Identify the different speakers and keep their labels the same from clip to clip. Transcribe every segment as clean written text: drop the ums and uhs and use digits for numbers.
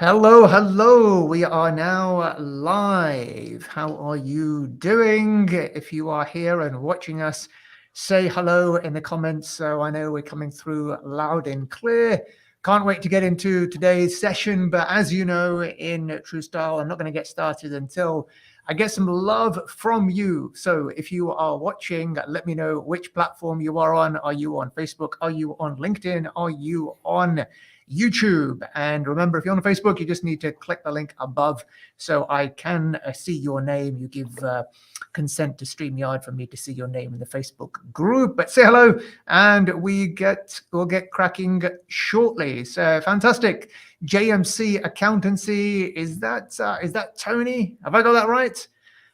Speaker 1: Hello, hello. We are now live. How are you doing? If you are here and watching us, say hello in the comments so I know we're coming through loud and clear. Can't wait to get into today's session, but as you know, in true style, I'm not going to get started until I get some love from you. So if you are watching, let me know which platform you are on. Are you on Facebook? Are you on LinkedIn? Are you on YouTube? And remember, if you're on Facebook, you just need to click the link above so I can see your name. You give consent to StreamYard for me to see your name in the Facebook group. But say hello, and we'll get cracking shortly. So fantastic. JMC Accountancy, is that Tony? Have I got that right?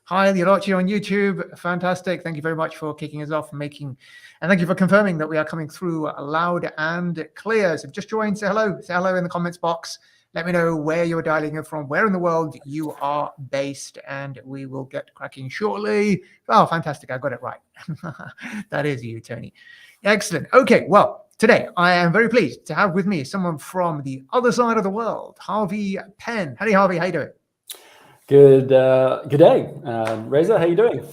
Speaker 1: Hi, you're watching on YouTube. Fantastic. Thank you very much for kicking us off, and thank you for confirming that we are coming through loud and clear. So just join, say hello in the comments box. Let me know where you're dialing in from, where in the world you are based, and we will get cracking shortly. Oh, fantastic. I got it right. That is you, Tony. Excellent. Okay, well, today I am very pleased to have with me someone from the other side of the world, Harvee Pene. Hey, Harvey, how you doing?
Speaker 2: Good day, Reza. How you doing?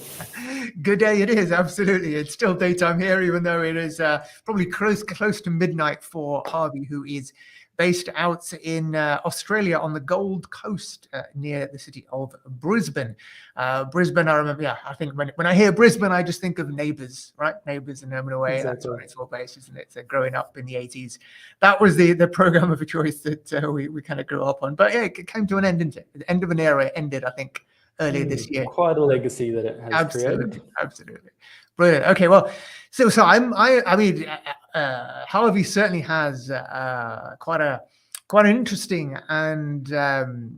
Speaker 1: Good day it is, absolutely. It's still daytime here, even though it is probably close to midnight for Harvey, who is based out in Australia on the Gold Coast near the city of Brisbane. Brisbane, I remember, yeah, I think when I hear Brisbane, I just think of Neighbours, right? Neighbours and Home and Away.
Speaker 2: Exactly.
Speaker 1: That's where it's all based, isn't it? So growing up in the 80s, that was the program of a choice that we kind of grew up on. But yeah, it came to an end, didn't it? The end of an era ended, I think, earlier this year.
Speaker 2: Quite a legacy that it has created.
Speaker 1: Absolutely. Brilliant. Okay, well, so I mean, Harvey certainly has quite an interesting and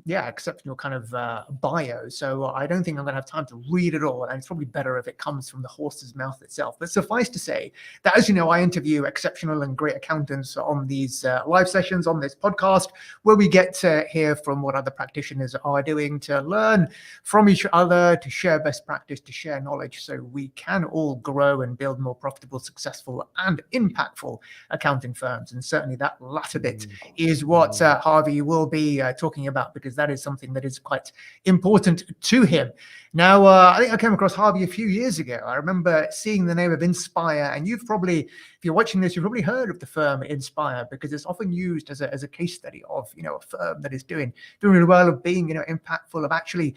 Speaker 1: exceptional kind of bio. So I don't think I'm going to have time to read it all, and it's probably better if it comes from the horse's mouth itself. But suffice to say that, as you know, I interview exceptional and great accountants on these live sessions on this podcast, where we get to hear from what other practitioners are doing, to learn from each other, to share best practice, to share knowledge, so we can all grow and build more profitable, successful, and impactful accounting firms. And certainly that latter bit is what Harvey will be talking about, because that is something that is quite important to him. Now, I think I came across Harvey a few years ago. I remember seeing the name of Inspire, and you've probably, if you're watching this, you've probably heard of the firm Inspire, because it's often used as a case study of, a firm that is doing really well, of being, impactful, of actually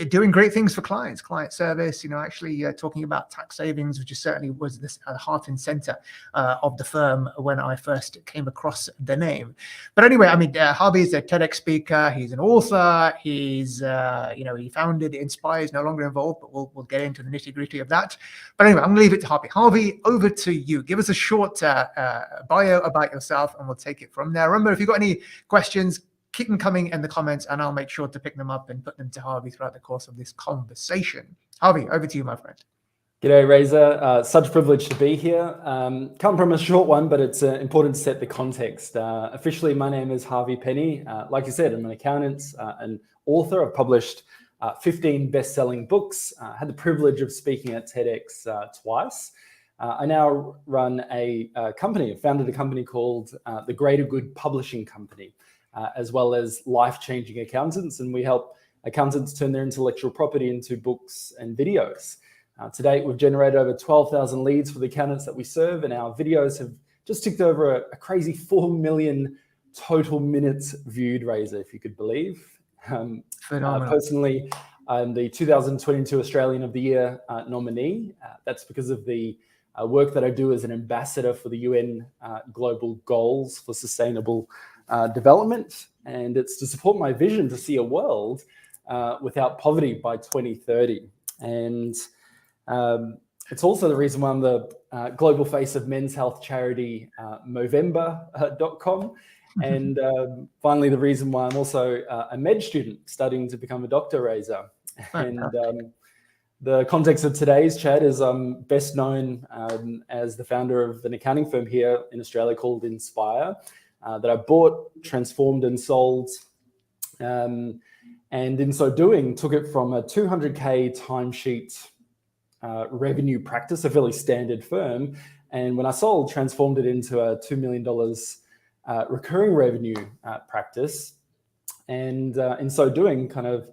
Speaker 1: doing great things for client service, actually talking about tax savings, which certainly was this heart and center of the firm when I first came across the name. But anyway, I mean, Harvey is a TEDx speaker. He's an author. He's, he founded Inspire. He's no longer involved, but we'll get into the nitty gritty of that. But anyway, I'm going to leave it to Harvey. Harvey, over to you. Give us a short bio about yourself, and we'll take it from there. Remember, if you've got any questions, keep them coming in the comments, and I'll make sure to pick them up and put them to Harvey throughout the course of this conversation. Harvey, over to you, my friend.
Speaker 2: G'day, Reza. Such a privilege to be here. Come from a short one, but it's important to set the context. Officially, my name is Harvee Pene. Like you said, I'm an accountant, an author. I've published 15 best-selling books. Had the privilege of speaking at TEDx twice. I now run a company. I founded a company called the Greater Good Publishing Company, as well as Life-Changing Accountants, and we help accountants turn their intellectual property into books and videos. To date, we've generated over 12,000 leads for the accountants that we serve, and our videos have just ticked over a crazy 4 million total minutes viewed, Reza, if you could believe.
Speaker 1: Phenomenal.
Speaker 2: Personally, I'm the 2022 Australian of the Year nominee. That's because of the work that I do as an ambassador for the UN Global Goals for Sustainable Development, and it's to support my vision to see a world without poverty by 2030. And it's also the reason why I'm the global face of men's health charity Movember.com. And finally, the reason why I'm also a med student studying to become a doctor, Reza. And the context of today's chat is I'm best known as the founder of an accounting firm here in Australia called Inspire, that I bought, transformed, and sold. And in so doing, took it from a 200K timesheet revenue practice, a fairly standard firm. And when I sold, transformed it into a $2 million recurring revenue practice. And in so doing, kind of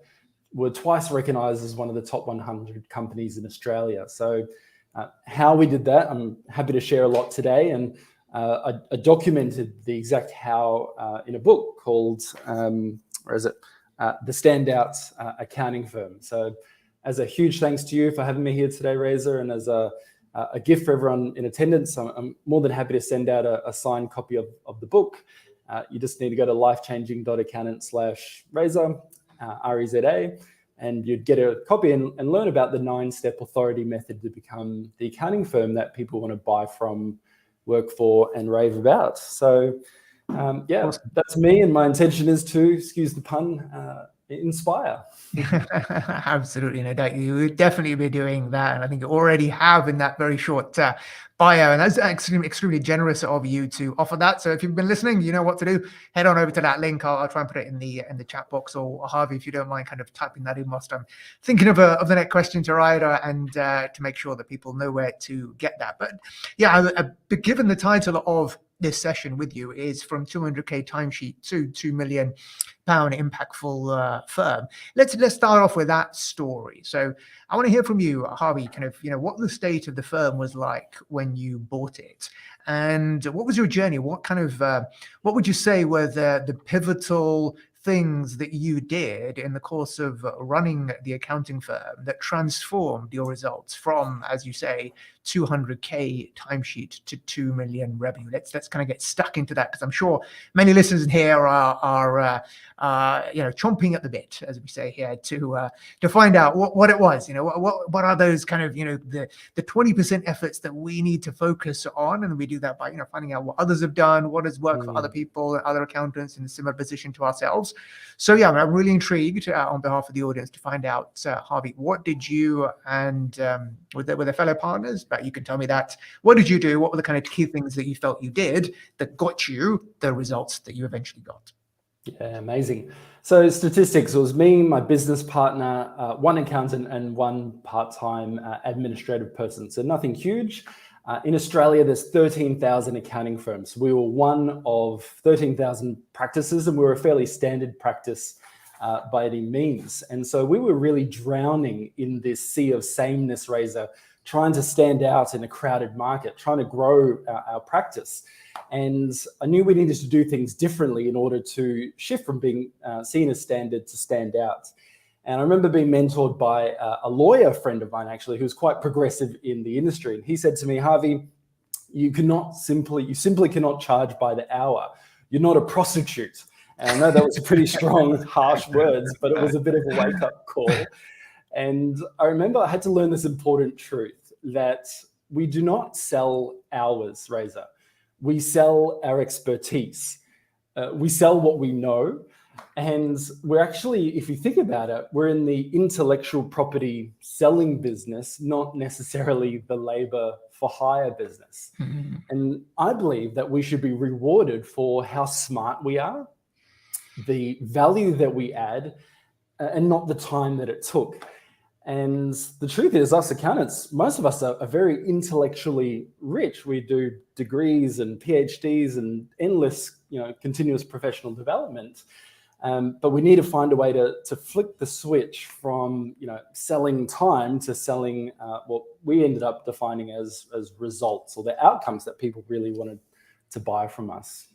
Speaker 2: were twice recognized as one of the top 100 companies in Australia. So how we did that, I'm happy to share a lot today. And I documented the exact how in a book called, where is it? The Standout Accounting Firm. So as a huge thanks to you for having me here today, Razor, and as a gift for everyone in attendance, I'm more than happy to send out a signed copy of the book. You just need to go to lifechanging.accountant/Razor, REZA, and you'd get a copy and learn about the 9-step authority method to become the accounting firm that people want to buy from, work for, and rave about. So yeah, awesome. That's me, and my intention is to, excuse the pun, inspire.
Speaker 1: Absolutely, no doubt. You would definitely be doing that, and I think you already have in that very short bio, and that's extremely generous of you to offer that. So if you've been listening, you know what to do. Head on over to that link. I'll try and put it in the chat box, or Harvey, if you don't mind, kind of typing that in whilst I'm thinking of the next question to write, and to make sure that people know where to get that. But yeah, given the title of this session with you is From 200K Timesheet to £2 Million Impactful Firm. Let's start off with that story. So I want to hear from you, Harvey, kind of, what the state of the firm was like when you bought it, and what was your journey? What kind of, what would you say were the pivotal things that you did in the course of running the accounting firm that transformed your results from, as you say, 200K timesheet to 2 million revenue? Let's kind of get stuck into that, because I'm sure many listeners here are chomping at the bit, as we say here, to find out what it was. What are those kind of the 20% efforts that we need to focus on, and we do that by finding out what others have done, what has worked for other people, other accountants in a similar position to ourselves. So yeah, I'm really intrigued on behalf of the audience to find out, Harvey, what did you and with the fellow partners, but you can tell me that, what did you do? What were the kind of key things that you felt you did that got you the results that you eventually got?
Speaker 2: Yeah, amazing. So statistics, it was me, my business partner, one accountant, and one part-time administrative person. So nothing huge. In Australia, there's 13,000 accounting firms. We were one of 13,000 practices, and we were a fairly standard practice by any means. And so we were really drowning in this sea of sameness, Razor, trying to stand out in a crowded market, trying to grow our practice. And I knew we needed to do things differently in order to shift from being seen as standard to stand out. And I remember being mentored by a lawyer friend of mine, actually, who was quite progressive in the industry. And he said to me, Harvey, you simply cannot charge by the hour. You're not a prostitute. And I know that was pretty strong, harsh words, but it was a bit of a wake-up call. And I remember I had to learn this important truth, that we do not sell hours, Razor. We sell our expertise. We sell what we know. And we're actually, if you think about it, we're in the intellectual property selling business, not necessarily the labor for hire business. Mm-hmm. And I believe that we should be rewarded for how smart we are, the value that we add, and not the time that it took. And the truth is, us accountants, most of us are very intellectually rich. We do degrees and PhDs and endless, continuous professional development. But we need to find a way to flick the switch from, selling time to selling what we ended up defining as results, or the outcomes that people really wanted to buy from us.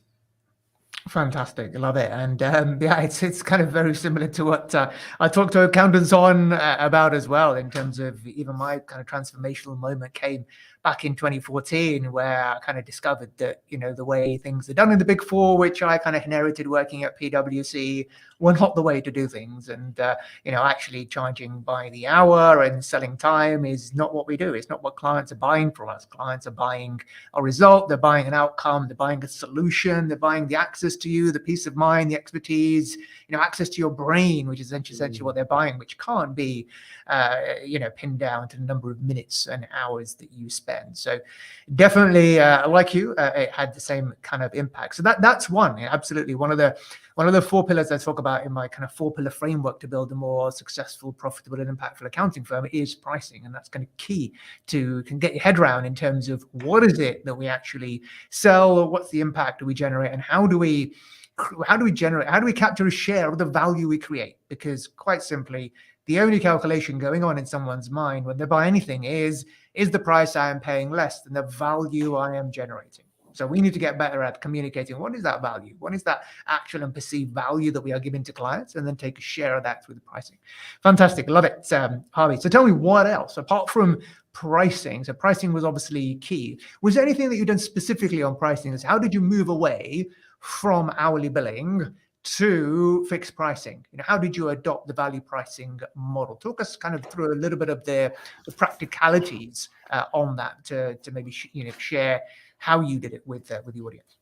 Speaker 1: Fantastic. I love it. And yeah, it's kind of very similar to what I talk to accountants on about as well, in terms of even my kind of transformational moment came back in 2014, where I kind of discovered that, the way things are done in the Big Four, which I kind of inherited working at PwC, were not the way to do things. And, actually charging by the hour and selling time is not what we do. It's not what clients are buying from us. Clients are buying a result. They're buying an outcome. They're buying a solution. They're buying the access to you, the peace of mind, the expertise, access to your brain, which is essentially what they're buying, which can't be, pinned down to the number of minutes and hours that you spend. So definitely, like you, it had the same kind of impact. So that's one, absolutely. One of the 4 pillars I talk about in my kind of 4-pillar framework to build a more successful, profitable, and impactful accounting firm is pricing. And that's kind of key to get your head around, in terms of what is it that we actually sell, or what's the impact that we generate, and how do we capture a share of the value we create? Because quite simply, the only calculation going on in someone's mind when they buy anything is the price I am paying less than the value I am generating? So we need to get better at communicating what is that value, what is that actual and perceived value that we are giving to clients, and then take a share of that through the pricing. Fantastic, love it, Harvey. So tell me, what else apart from pricing? So pricing was obviously key. Was there anything that you've done specifically on pricing? How did you move away from hourly billing to fixed pricing? How did you adopt the value pricing model? Talk us kind of through a little bit of the practicalities on that to maybe share how you did it with the audience.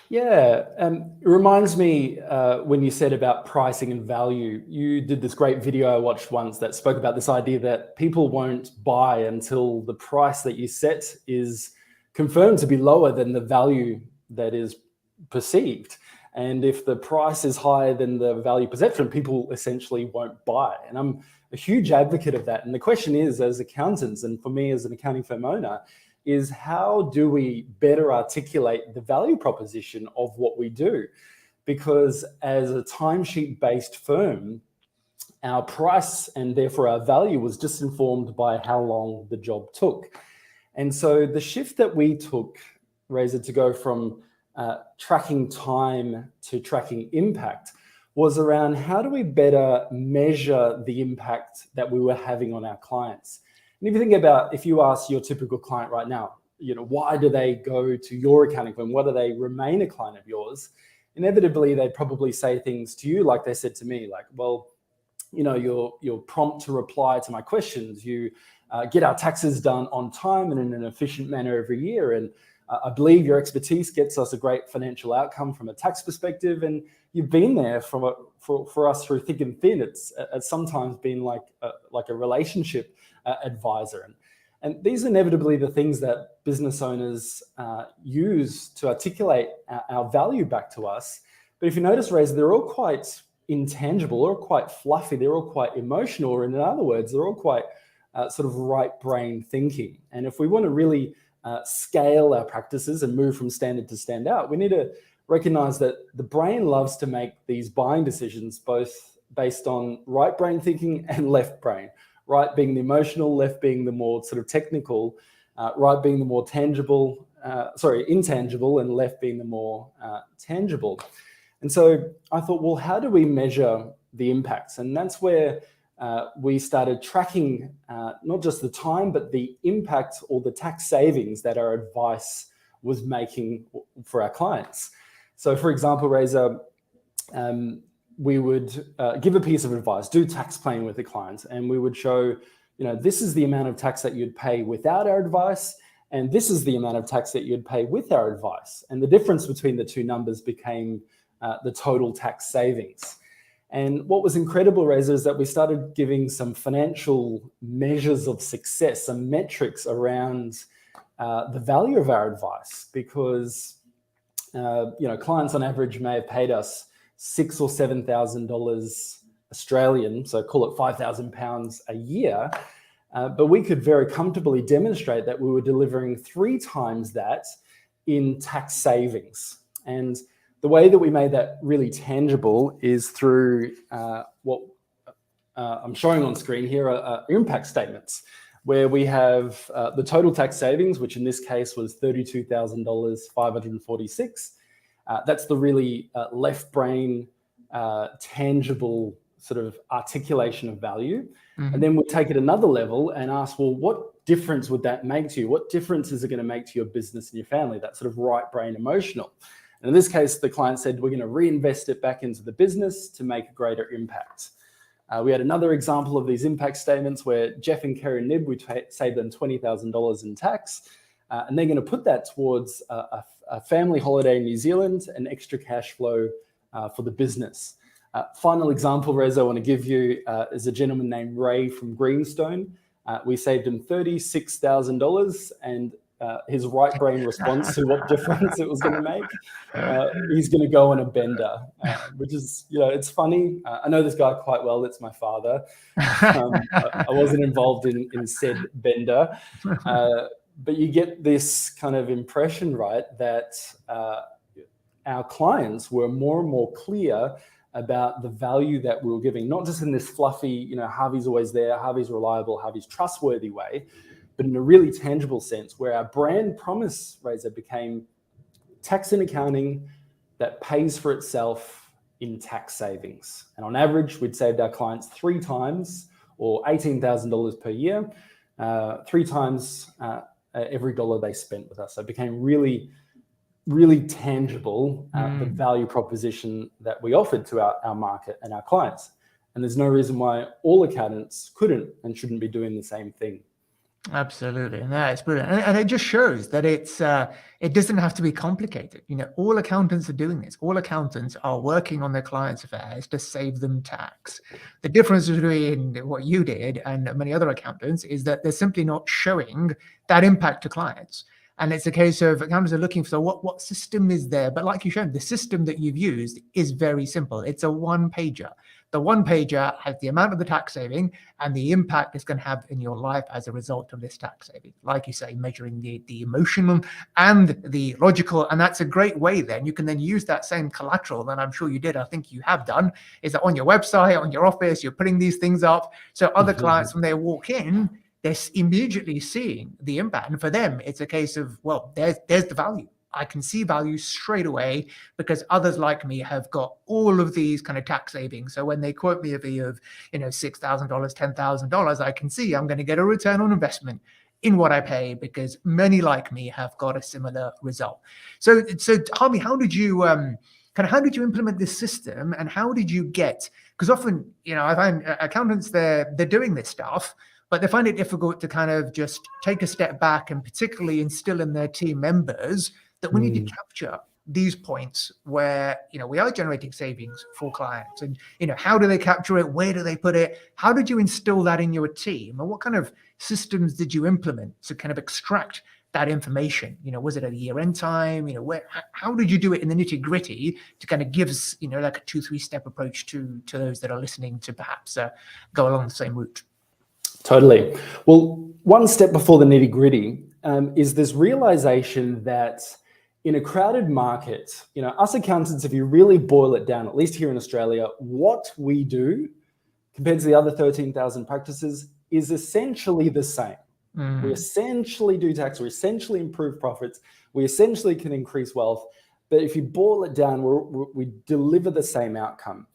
Speaker 2: Yeah, it reminds me when you said about pricing and value, you did this great video I watched once that spoke about this idea that people won't buy until the price that you set is confirmed to be lower than the value that is perceived. And if the price is higher than the value perception, people essentially won't buy. And I'm a huge advocate of that. And the question is, as accountants, and for me as an accounting firm owner, is how do we better articulate the value proposition of what we do? Because as a timesheet-based firm, our price and therefore our value was just informed by how long the job took. And so the shift that we took, Reza, to go from tracking time to tracking impact was around how do we better measure the impact that we were having on our clients. And if you think about, if you ask your typical client right now, why do they go to your accounting firm? Why do they remain a client of yours? Inevitably, they'd probably say things to you like they said to me, like, well, you're prompt to reply to my questions. You get our taxes done on time and in an efficient manner every year. And I believe your expertise gets us a great financial outcome from a tax perspective. And you've been there for us through thick and thin. It's sometimes been like a relationship advisor. And these are inevitably the things that business owners use to articulate our value back to us. But if you notice, Reza, they're all quite intangible, they're all quite fluffy, they're all quite emotional, or in other words, they're all quite sort of right brain thinking. And if we want to really scale our practices and move from standard to stand out, we need to recognize that the brain loves to make these buying decisions both based on right brain thinking and left brain. Right being the emotional, left being the more sort of technical, right being the more intangible, and left being the more tangible. And so I thought, well, how do we measure the impacts? And that's where we started tracking not just the time, but the impact or the tax savings that our advice was making for our clients. So for example, Reza, we would give a piece of advice, do tax planning with the clients, and we would show, this is the amount of tax that you'd pay without our advice, and this is the amount of tax that you'd pay with our advice. And the difference between the two numbers became the total tax savings. And what was incredible, Reza, is that we started giving some financial measures of success, some metrics around the value of our advice, because clients on average may have paid us $6,000 or $7,000 Australian, so call it £5,000 a year, but we could very comfortably demonstrate that we were delivering 3 times that in tax savings. And the way that we made that really tangible is through what I'm showing on screen here are impact statements, where we have the total tax savings, which in this case was $32,546. That's the really left brain, tangible sort of articulation of value. Mm-hmm. And then we'll take it another level and ask, well, what difference would that make to you? What difference is it going to make to your business and your family? That sort of right brain emotional. And in this case, the client said, we're going to reinvest it back into the business to make a greater impact. We had another example of these impact statements where Jeff and Kerry Nib, we saved them $20,000 in tax, and they're going to put that towards a family holiday in New Zealand and extra cash flow for the business. Final example, Reza, I want to give you is a gentleman named Ray from Greenstone. We saved him $36,000, and his right brain response to what difference it was going to make. He's going to go on a bender, which is, it's funny. I know this guy quite well. It's my father. I wasn't involved in said bender. But you get this kind of impression, right, that our clients were more and more clear about the value that we were giving, not just in this fluffy, Harvey's always there, Harvey's reliable, Harvey's trustworthy way, but in a really tangible sense where our brand promise, Razor, became tax and accounting that pays for itself in tax savings. And on average, we'd saved our clients 3 times or $18,000 per year, 3 times every dollar they spent with us. So it became really, really tangible, the value proposition that we offered to our market and our clients. And there's no reason why all accountants couldn't and shouldn't be doing the same thing.
Speaker 1: Absolutely, and that's brilliant, and it just shows that it doesn't have to be complicated. All accountants are doing this. All accountants are working on their clients' affairs to save them tax. The difference between what you did and many other accountants is that they're simply not showing that impact to clients. And it's a case of accountants are looking for what system is there. But like you showed, the system that you've used is very simple. It's a one-pager. The one-pager has the amount of the tax saving and the impact it's going to have in your life as a result of this tax saving. Like you say, measuring the emotional and the logical. And that's a great way then. You can then use that same collateral that I'm sure you did, I think you have done, is that on your website, on your office, you're putting these things up. So other clients, when they walk in, they're immediately seeing the impact. And for them, it's a case of, well, there's the value. I can see value straight away because others like me have got all of these kind of tax savings. So when they quote me a fee of, $6,000, $10,000, I can see I'm going to get a return on investment in what I pay because many like me have got a similar result. So Harvee, how did you implement this system, and how did you get? Because often, I find accountants they're doing this stuff, but they find it difficult to kind of just take a step back and particularly instill in their team members that we need to capture these points where, we are generating savings for clients. And, how do they capture it? Where do they put it? How did you instill that in your team? And what kind of systems did you implement to kind of extract that information? Was it at a year-end time? How did you do it in the nitty-gritty to kind of give us, like a 2-3 step approach to those that are listening to perhaps go along the same route?
Speaker 2: Totally. Well, one step before the nitty-gritty is this realization that in a crowded market, us accountants, if you really boil it down, at least here in Australia, what we do compared to the other 13,000 practices is essentially the same. We essentially do tax, we essentially improve profits, we essentially can increase wealth. But if you boil it down, we deliver the same outcome.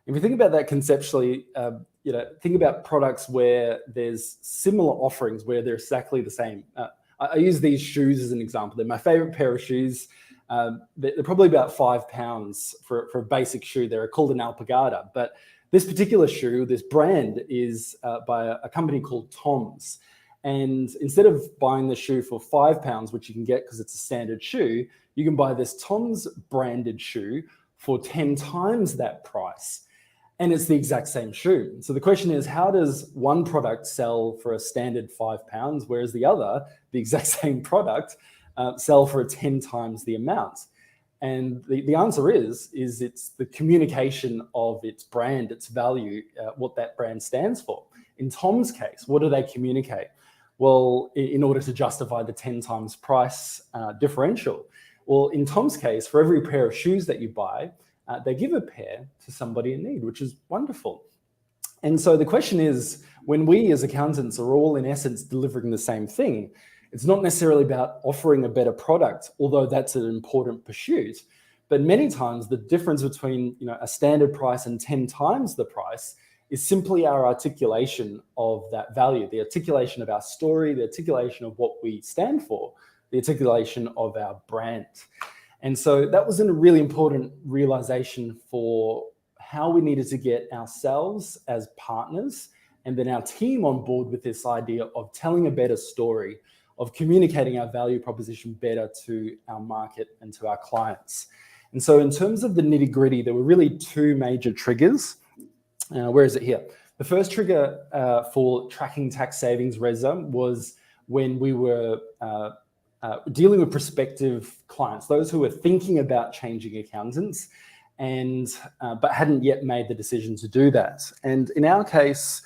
Speaker 2: If you think about that conceptually, think about products where there's similar offerings where they're exactly the same. I use these shoes as an example. They're my favorite pair of shoes. They're probably about £5 for a basic shoe. They're called an Alpagata. But this particular shoe, this brand, is by a company called Tom's. And instead of buying the shoe for £5, which you can get because it's a standard shoe, you can buy this Tom's branded shoe for 10 times that price. And it's the exact same shoe. So the question is, how does one product sell for a standard £5, whereas the other, the exact same product, sell for 10 times the amount? And the answer is it's the communication of its brand, its value, what that brand stands for. In Tom's case, what do they communicate? Well, in order to justify the 10 times price differential. Well, in Tom's case, for every pair of shoes that you buy, they give a pair to somebody in need, which is wonderful. And so the question is, when we as accountants are all in essence delivering the same thing, it's not necessarily about offering a better product, although that's an important pursuit. But many times the difference between a standard price and 10 times the price is simply our articulation of that value, the articulation of our story, the articulation of what we stand for, the articulation of our brand. And so that was a really important realization for how we needed to get ourselves as partners and then our team on board with this idea of telling a better story, of communicating our value proposition better to our market and to our clients. And so in terms of the nitty-gritty, there were really 2 major triggers. Where is it here? The first trigger for tracking tax savings, Reza, was when we were dealing with prospective clients, those who were thinking about changing accountants but hadn't yet made the decision to do that. And in our case,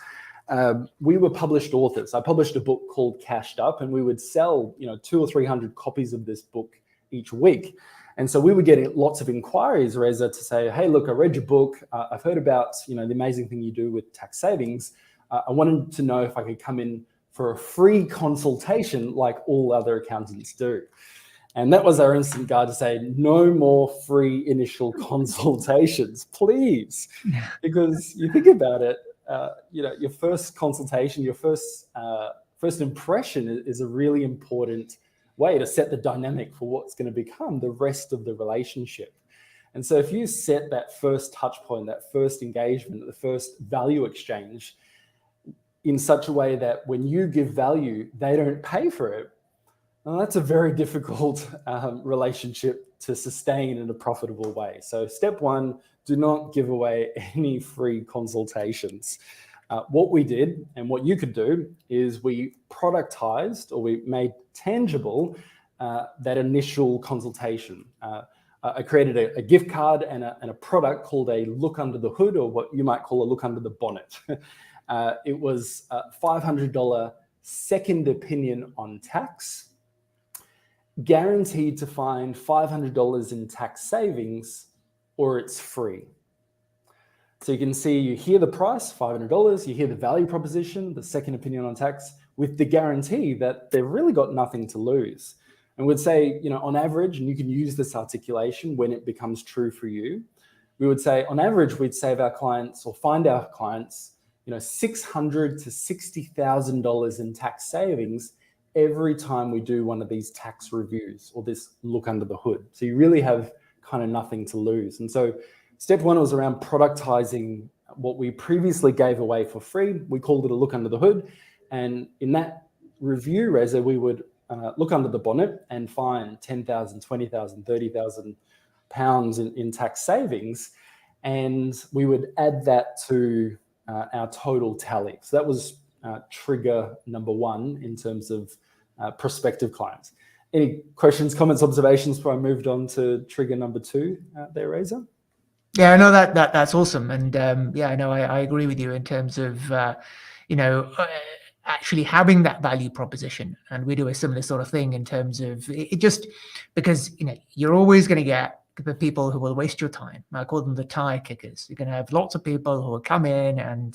Speaker 2: we were published authors. I published a book called Cashed Up, and we would sell 200 or 300 copies of this book each week. And so we were getting lots of inquiries, Reza, to say, hey, look, I read your book. I've heard about, the amazing thing you do with tax savings. I wanted to know if I could come in for a free consultation like all other accountants do. And that was our instant guide to say, no more free initial consultations, please. Because you think about it, your first consultation, your first impression is a really important way to set the dynamic for what's going to become the rest of the relationship. And so if you set that first touch point, that first engagement, the first value exchange in such a way that when you give value, they don't pay for it, well, that's a very difficult relationship to sustain in a profitable way. So step one, do not give away any free consultations. What we did and what you could do is we productized, or we made tangible that initial consultation. I created a gift card and a product called a look under the hood, or what you might call a look under the bonnet. It was a $500 second opinion on tax, guaranteed to find $500 in tax savings, or it's free. So you can see, you hear the price, $500, you hear the value proposition, the second opinion on tax, with the guarantee that they've really got nothing to lose. And we'd say, on average, and you can use this articulation when it becomes true for you, we would say on average, we'd save our clients, or find our clients, $600,000 to $60,000 in tax savings every time we do one of these tax reviews or this look under the hood. So you really have kind of nothing to lose. And so step one was around productizing what we previously gave away for free. We called it a look under the hood. And in that review, Reza, we would look under the bonnet and find 10,000, 20,000, 30,000 pounds in tax savings. And we would add that to our total tally. So that was trigger number one in terms of prospective clients. Any questions, comments, observations before I moved on to trigger number two there, Reza?
Speaker 1: Yeah, I know that's awesome. And I agree with you in terms of, actually having that value proposition. And we do a similar sort of thing in terms of it, just because, you're always going to get the people who will waste your time. I call them the tire kickers. You're going to have lots of people who will come in and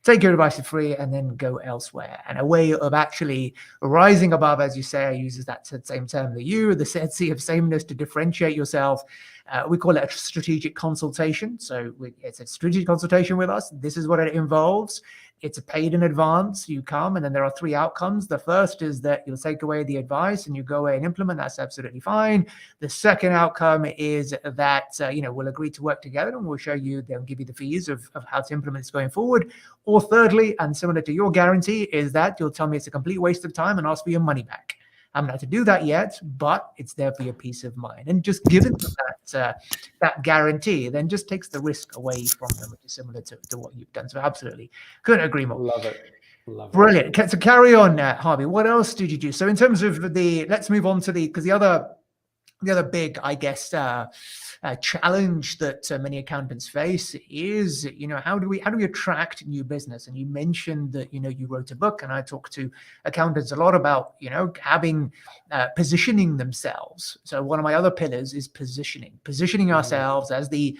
Speaker 1: take your advice for free and then go elsewhere. And a way of actually rising above, as you say, I use that same term that the sea of sameness to differentiate yourself. We call it a strategic consultation. So it's a strategic consultation with us. This is what it involves. It's paid in advance. You come, and then there are three outcomes. The first is that you'll take away the advice and you go away and implement. That's absolutely fine. The second outcome is that, we'll agree to work together and we'll show you, they'll give you the fees of how to implement this going forward. Or thirdly, and similar to your guarantee, is that you'll tell me it's a complete waste of time and ask for your money back. I'm not to do that yet, but it's there for your peace of mind. And just giving them that guarantee then just takes the risk away from them, which is similar to what you've done. So absolutely, couldn't agree more.
Speaker 2: Love it.
Speaker 1: Brilliant. So carry on, Harvey. What else did you do? So in terms of let's move on to because the other big, I guess, challenge that many accountants face is, how do we attract new business? And you mentioned that, you wrote a book, and I talk to accountants a lot about, having positioning themselves. So one of my other pillars is positioning ourselves as the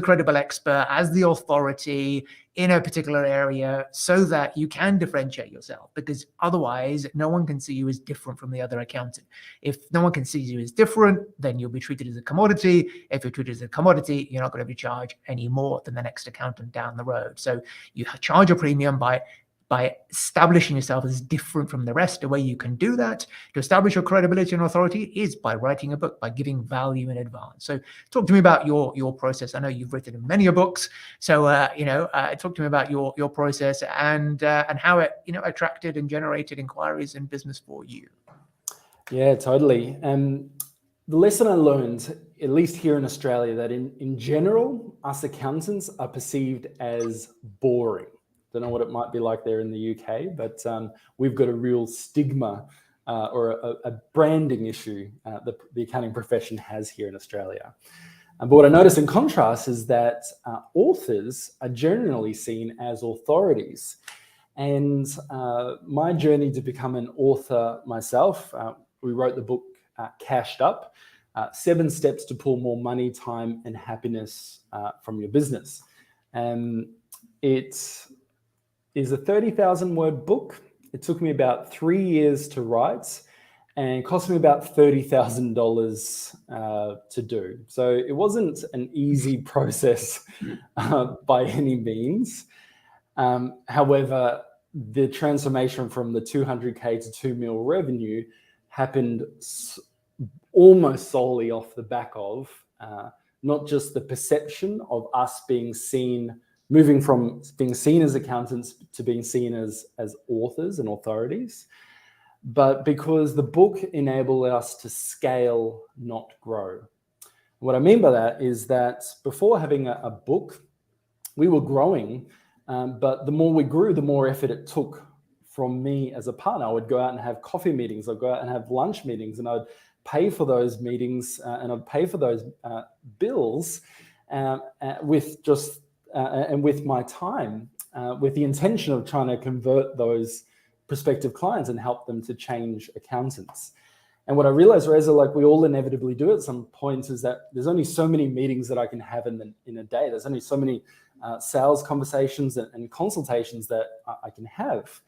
Speaker 1: credible expert, as the authority in a particular area, so that you can differentiate yourself, because otherwise no one can see you as different from the other accountant. If no one can see you as different, then you'll be treated as a commodity. If you're treated as a commodity, you're not going to be charged any more than the next accountant down the road. So you charge a premium by establishing yourself as different from the rest. The way you can do that to establish your credibility and authority is by writing a book, by giving value in advance. So talk to me about your process. I know you've written many books, so talk to me about your process and how it attracted and generated inquiries and business for you.
Speaker 2: Yeah, totally. The lesson I learned, at least here in Australia, that in general, us accountants are perceived as boring. Don't know what it might be like there in the UK, but we've got a real stigma or a branding issue that the accounting profession has here in Australia. But what I notice in contrast is that authors are generally seen as authorities. And my journey to become an author myself, we wrote the book Cashed Up, 7 steps to pull more money, time, and happiness from your business. It is a 30,000 word book. It took me about 3 years to write and cost me about $30,000 to do. So it wasn't an easy process by any means. However, the transformation from the 200K to 2 mil revenue happened almost solely off the back of not just the perception of us being seen, moving from being seen as accountants to being seen as authors and authorities, but because the book enabled us to scale, not grow. What I mean by that is that before having a book, we were growing, but the more we grew, the more effort it took from me as a partner. I would go out and have coffee meetings, I'd go out and have lunch meetings, and I'd pay for those meetings and I'd pay for those bills with my time, with the intention of trying to convert those prospective clients and help them to change accountants. And what I realized, Reza, like we all inevitably do at some points, is that there's only so many meetings that I can have in a day. There's only so many sales conversations and consultations that I can have.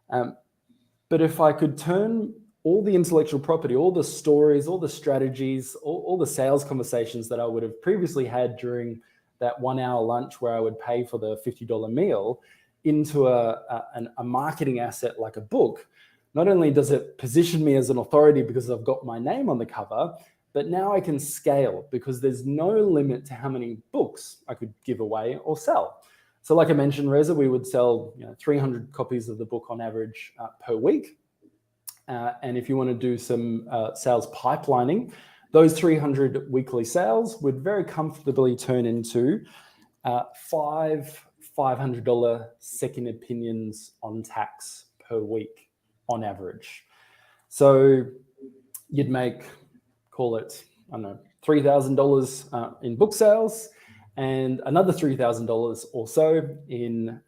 Speaker 2: But if I could turn all the intellectual property, all the stories, all the strategies, all the sales conversations that I would have previously had during that 1 hour lunch where I would pay for the $50 meal into a marketing asset like a book, not only does it position me as an authority because I've got my name on the cover, but now I can scale because there's no limit to how many books I could give away or sell. So like I mentioned, Reza, we would sell 300 copies of the book on average per week. And if you want to do some sales pipelining, those 300 weekly sales would very comfortably turn into 5 $500 second opinions on tax per week on average. So you'd make, call it, I don't know, $3,000 in book sales and another $3,000 or so in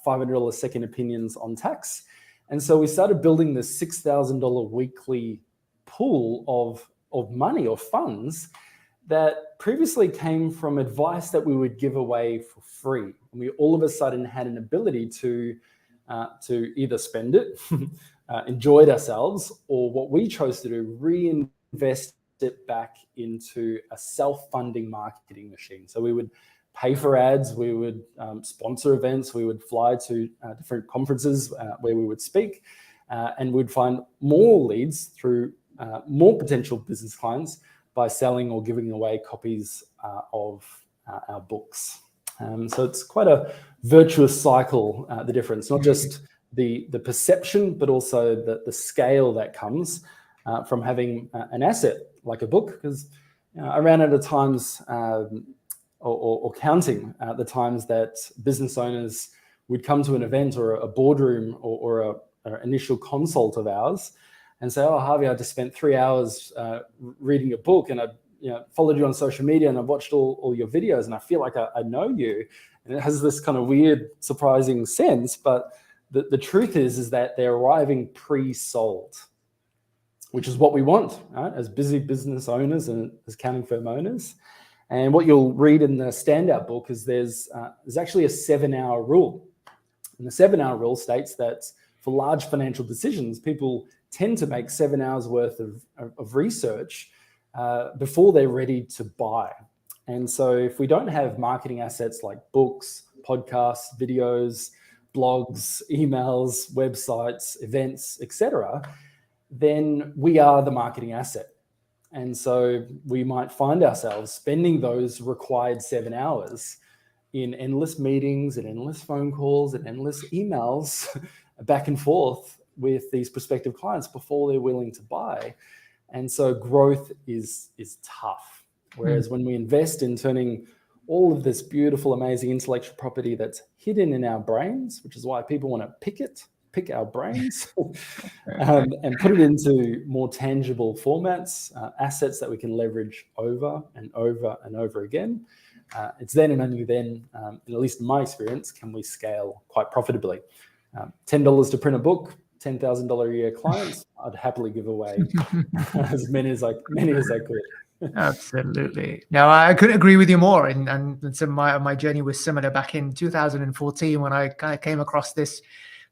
Speaker 2: $500 second opinions on tax. And so we started building this $6,000 weekly pool of money or funds that previously came from advice that we would give away for free. And we all of a sudden had an ability to either spend it, enjoy it ourselves, or what we chose to do, reinvest it back into a self-funding marketing machine. So we would pay for ads, we would sponsor events, we would fly to different conferences where we would speak, and we'd find more leads through more potential business clients by selling or giving away copies of our books. So it's quite a virtuous cycle, the difference, not just the perception, but also the scale that comes from having an asset like a book, because I ran out of times or counting the times that business owners would come to an event or a boardroom or an initial consult of ours and say, "Oh, Harvey, I just spent 3 hours reading a book, and I followed you on social media, and I've watched all your videos, and I feel like I know you." And it has this kind of weird, surprising sense, but the truth is that they're arriving pre-sold, which is what we want, right? As busy business owners and as accounting firm owners. And what you'll read in the Standout book is there's actually a 7-hour rule. And the 7-hour rule states that for large financial decisions, people tend to make 7 hours worth of research before they're ready to buy. And so if we don't have marketing assets like books, podcasts, videos, blogs, emails, websites, events, etc., then we are the marketing asset. And so we might find ourselves spending those required 7 hours in endless meetings and endless phone calls and endless emails back and forth with these prospective clients before they're willing to buy. And so growth is tough. Whereas when we invest in turning all of this beautiful, amazing intellectual property that's hidden in our brains, which is why people want to pick our brains and put it into more tangible formats, assets that we can leverage over and over and over again. It's then and only then, at least in my experience, can we scale quite profitably. $10 to print a book, $10,000 a year clients, I'd happily give away as many as I could.
Speaker 1: Absolutely. No, I couldn't agree with you more. And so my journey was similar back in 2014 when I kind of came across this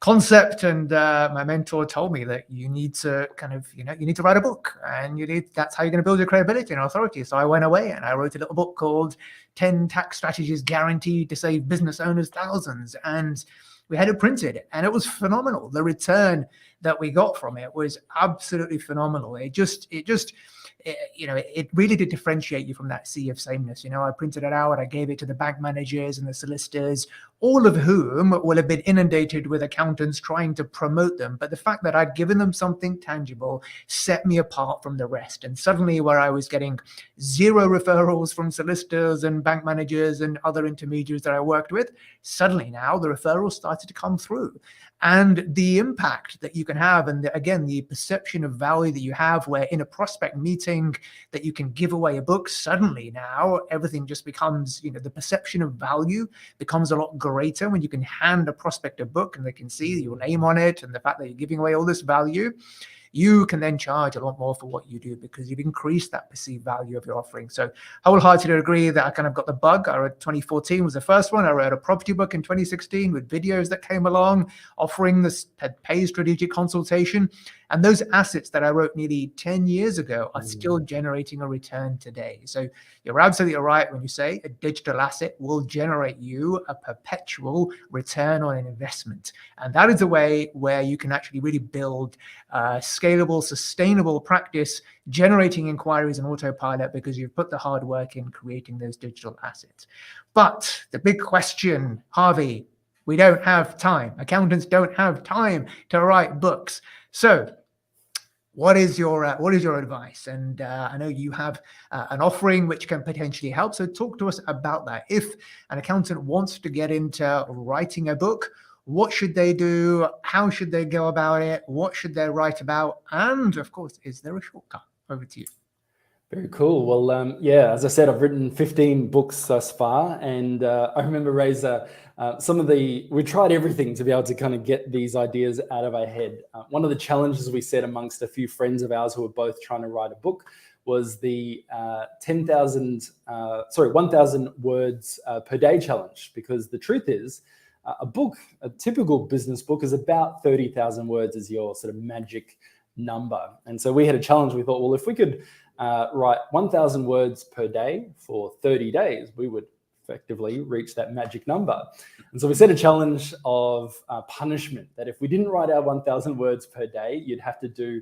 Speaker 1: concept, and my mentor told me that you need to you need to write a book, and that's how you're going to build your credibility and authority. So I went away and I wrote a little book called 10 Tax Strategies Guaranteed to Save Business Owners Thousands. And we had it printed, and it was phenomenal. The return that we got from it was absolutely phenomenal. It really did differentiate you from that sea of sameness. I printed it out, I gave it to the bank managers and the solicitors, all of whom will have been inundated with accountants trying to promote them. But the fact that I'd given them something tangible set me apart from the rest. And suddenly, where I was getting 0 referrals from solicitors and bank managers and other intermediaries that I worked with, suddenly now the referrals started to come through. And the impact that you can have, and again, the perception of value that you have, where in a prospect meeting that you can give away a book, suddenly now everything just becomes, the perception of value becomes a lot greater when you can hand a prospect a book and they can see your name on it, and the fact that you're giving away all this value. You can then charge a lot more for what you do because you've increased that perceived value of your offering. So I wholeheartedly agree that I kind of got the bug. I read 2014 was the first one. I read a property book in 2016 with videos that came along offering this paid strategic consultation. And those assets that I wrote nearly 10 years ago are still generating a return today. So you're absolutely right when you say a digital asset will generate you a perpetual return on an investment. And that is a way where you can actually really build scalable, sustainable practice, generating inquiries on autopilot because you've put the hard work in creating those digital assets. But the big question, Harvey, we don't have time. Accountants don't have time to write books. So what is your advice? And I know you have an offering which can potentially help. So talk to us about that. If an accountant wants to get into writing a book, what should they do? How should they go about it? What should they write about? And of course, is there a shortcut? Over to you.
Speaker 2: Very cool. Well, yeah, as I said, I've written 15 books thus far. And I remember, Razor, we tried everything to be able to kind of get these ideas out of our head. One of the challenges we set amongst a few friends of ours who were both trying to write a book was the 1,000 words per day challenge. Because the truth is, a typical business book is about 30,000 words is your sort of magic number. And so we had a challenge. We thought, well, if we could write 1,000 words per day for 30 days, we would effectively reach that magic number. And so we set a challenge of punishment, that if we didn't write our 1,000 words per day, you'd have to do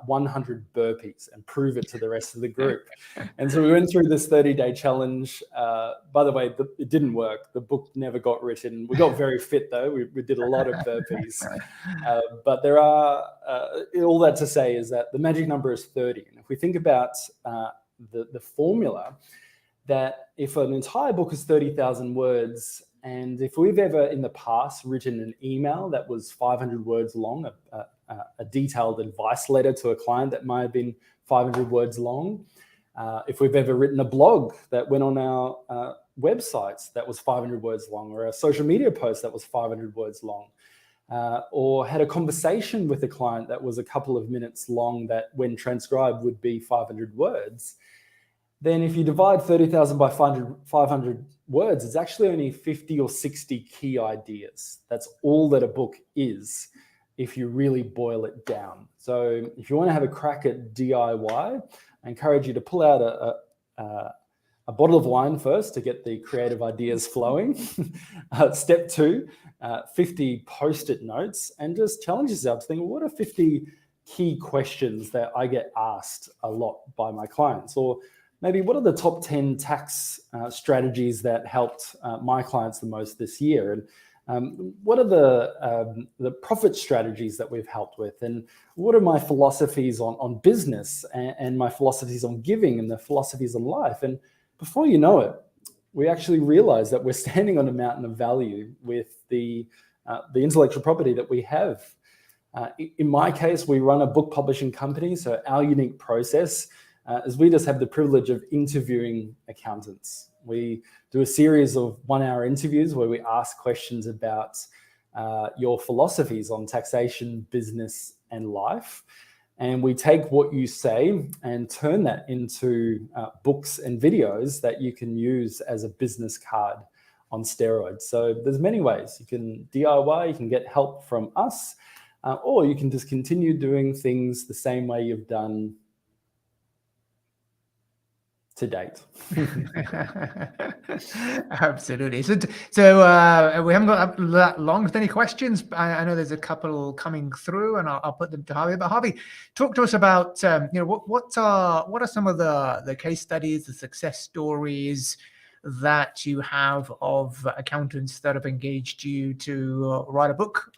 Speaker 2: 100 burpees and prove it to the rest of the group. And so we went through this 30-day challenge. By the way, it didn't work. The book never got written. We got very fit, though. We did a lot of burpees. But there are, all that to say is that the magic number is 30. And if we think about the formula, that if an entire book is 30,000 words, and if we've ever in the past written an email that was 500 words long, a detailed advice letter to a client that might have been 500 words long, if we've ever written a blog that went on our websites that was 500 words long, or a social media post that was 500 words long, or had a conversation with a client that was a couple of minutes long that when transcribed would be 500 words, then if you divide 30,000 by 500 words, it's actually only 50 or 60 key ideas. That's all that a book is, if you really boil it down. So if you want to have a crack at DIY, I encourage you to pull out a bottle of wine first to get the creative ideas flowing. Step 2, 50 Post-it notes, and just challenge yourself to think, what are 50 key questions that I get asked a lot by my clients? Or maybe what are the top 10 tax strategies that helped my clients the most this year? And what are the profit strategies that we've helped with? And what are my philosophies on business and my philosophies on giving and the philosophies on life? And before you know it, we actually realize that we're standing on a mountain of value with the intellectual property that we have. In my case, we run a book publishing company. So our unique process is we just have the privilege of interviewing accountants. We do a series of 1-hour interviews where we ask questions about your philosophies on taxation, business, and life. And we take what you say and turn that into books and videos that you can use as a business card on steroids. So there's many ways. You can DIY, you can get help from us, or you can just continue doing things the same way you've done to date.
Speaker 1: Absolutely. So we haven't got that long. Any questions? I know there's a couple coming through, and I'll put them to Harvey. But Harvey, talk to us about what are some of the case studies, the success stories that you have of accountants that have engaged you to write a book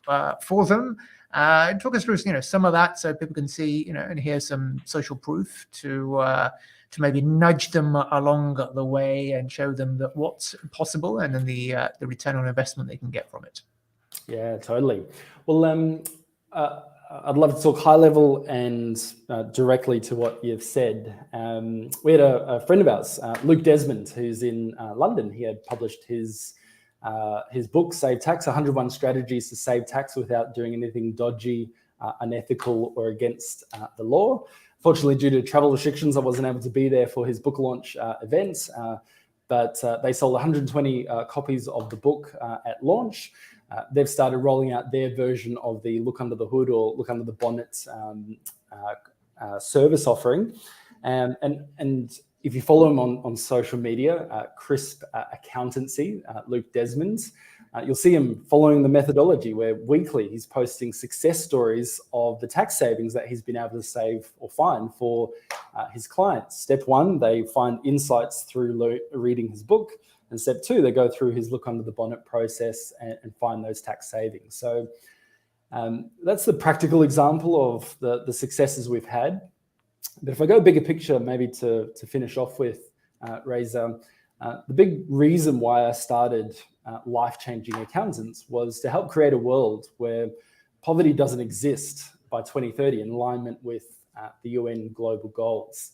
Speaker 1: for them. Talk us through some of that so people can see and hear some social proof to maybe nudge them along the way and show them that what's possible and then the return on investment they can get from it.
Speaker 2: Yeah, totally. Well, I'd love to talk high level and directly to what you've said. We had a friend of ours, Luke Desmond, who's in London. He had published his book, Save Tax, 101 Strategies to Save Tax Without Doing Anything Dodgy, Unethical, or Against the Law. Fortunately, due to travel restrictions, I wasn't able to be there for his book launch event, but they sold 120 copies of the book at launch. They've started rolling out their version of the Look Under the Hood or Look Under the Bonnet service offering. And if you follow him on social media, Crisp Accountancy, Luke Desmond, you'll see him following the methodology where weekly he's posting success stories of the tax savings that he's been able to save or find for his clients. Step one, they find insights through reading his book. And step two, they go through his Look Under the Bonnet process and find those tax savings. So that's the practical example of the successes we've had. But if I go bigger picture, maybe to finish off with, Reza, the big reason why I started Life-Changing Accountants was to help create a world where poverty doesn't exist by 2030 in alignment with the UN global goals.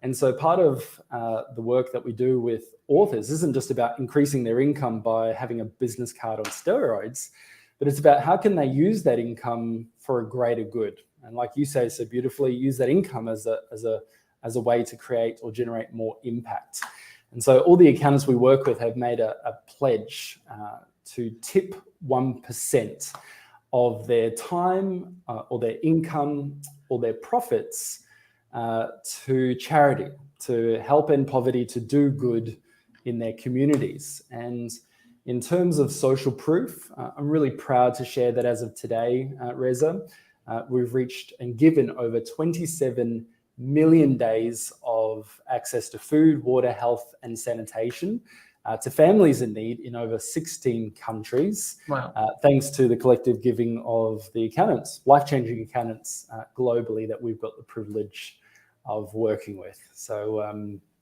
Speaker 2: And so part of the work that we do with authors isn't just about increasing their income by having a business card on steroids, but it's about how can they use that income for a greater good. And like you say so beautifully, use that income as a way to create or generate more impact. And so all the accountants we work with have made a pledge to tip 1% of their time or their income or their profits to charity, to help end poverty, to do good in their communities. And in terms of social proof, I'm really proud to share that as of today, Reza, we've reached and given over 27 million days of access to food, water, health, and sanitation to families in need in over 16 countries. Wow. Thanks to the collective giving of the accountants, life-changing accountants globally that we've got the privilege of working with. So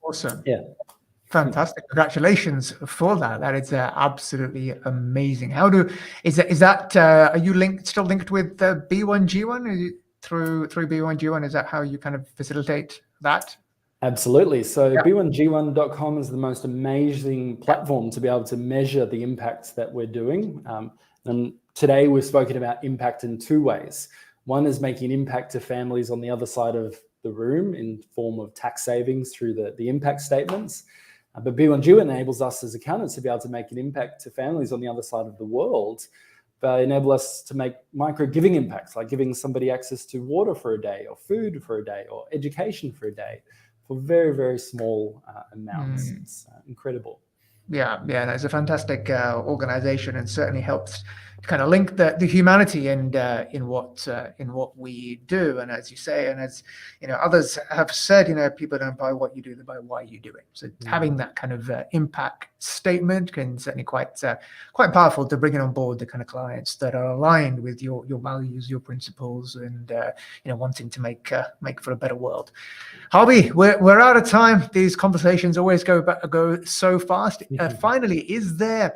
Speaker 1: awesome.
Speaker 2: Yeah.
Speaker 1: Fantastic. Congratulations for that. That is absolutely amazing. Are you still linked with the B1G1 through B1G1? Is that how you kind of facilitate that?
Speaker 2: Absolutely. So b1g1.com is the most amazing platform to be able to measure the impact that we're doing. And today we've spoken about impact in two ways. One is making an impact to families on the other side of the room in form of tax savings through the impact statements. But B1G enables us as accountants to be able to make an impact to families on the other side of the world. But enable us to make micro giving impacts, like giving somebody access to water for a day or food for a day or education for a day for very, very small amounts. It's incredible.
Speaker 1: Yeah, that's a fantastic organization, and certainly helps to kind of link the humanity and in what we do. And as you say, and as others have said, people don't buy what you do, they buy why you do it. So having that kind of impact statement can certainly quite powerful to bring it on board the kind of clients that are aligned with your values, your principles, and wanting to make for a better world. Harvey, we're out of time. These conversations always go so fast. Finally, is there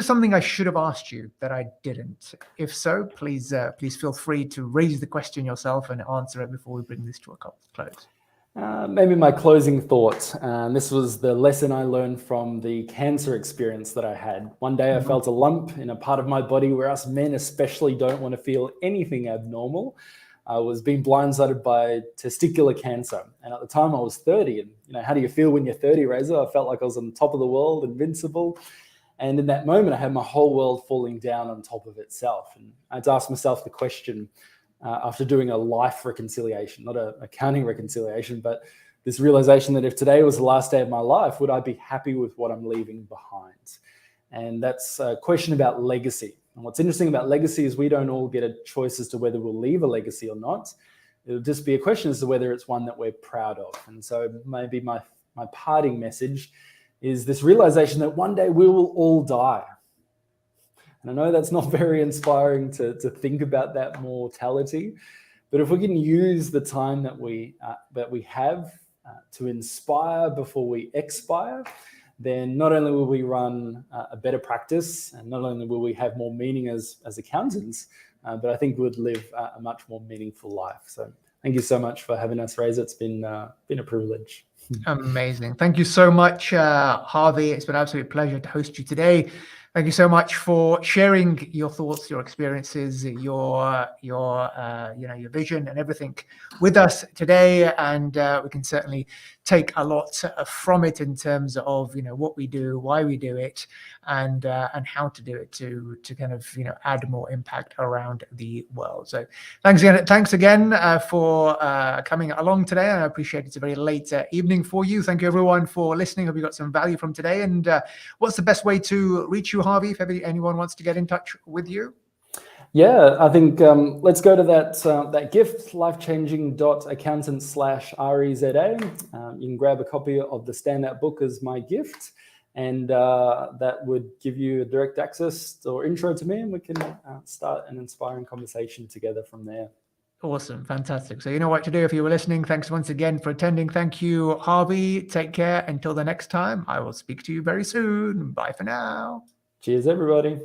Speaker 1: something I should have asked you that I didn't? If so, please feel free to raise the question yourself and answer it before we bring this to a close.
Speaker 2: Maybe my closing thought. This was the lesson I learned from the cancer experience that I had. One day I felt a lump in a part of my body where us men especially don't want to feel anything abnormal. I was being blindsided by testicular cancer. And at the time I was 30. And how do you feel when you're 30, Razor? I felt like I was on top of the world, invincible. And in that moment, I had my whole world falling down on top of itself. And I had to ask myself the question, after doing a life reconciliation, not an accounting reconciliation, but this realization that if today was the last day of my life, would I be happy with what I'm leaving behind? And that's a question about legacy. And what's interesting about legacy is we don't all get a choice as to whether we'll leave a legacy or not. It'll just be a question as to whether it's one that we're proud of. And so maybe my parting message is this realization that one day we will all die. And I know that's not very inspiring to think about that mortality, but if we can use the time that we have to inspire before we expire, then not only will we run a better practice, and not only will we have more meaning as accountants, but I think we'd live a much more meaningful life. So thank you so much for having us, Razor. It's been a privilege.
Speaker 1: Amazing. Thank you so much, Harvey. It's been an absolute pleasure to host you today. Thank you so much for sharing your thoughts, your experiences, your vision and everything with us today. And we can certainly take a lot from it in terms of what we do, why we do it, and how to do it to kind of add more impact around the world. So thanks again for coming along today. I appreciate it's a very late evening for you. Thank you everyone for listening. Hope you got some value from today. And what's the best way to reach you, Harvey, if anyone wants to get in touch with you?
Speaker 2: Yeah, I think let's go to that gift, lifechanging.accountant/REZA. You can grab a copy of the Standout book as my gift, and that would give you direct access or intro to me, and we can start an inspiring conversation together from there.
Speaker 1: Awesome. Fantastic. So you know what to do if you were listening. Thanks once again for attending. Thank you, Harvey. Take care. Until the next time, I will speak to you very soon. Bye for now.
Speaker 2: Cheers, everybody.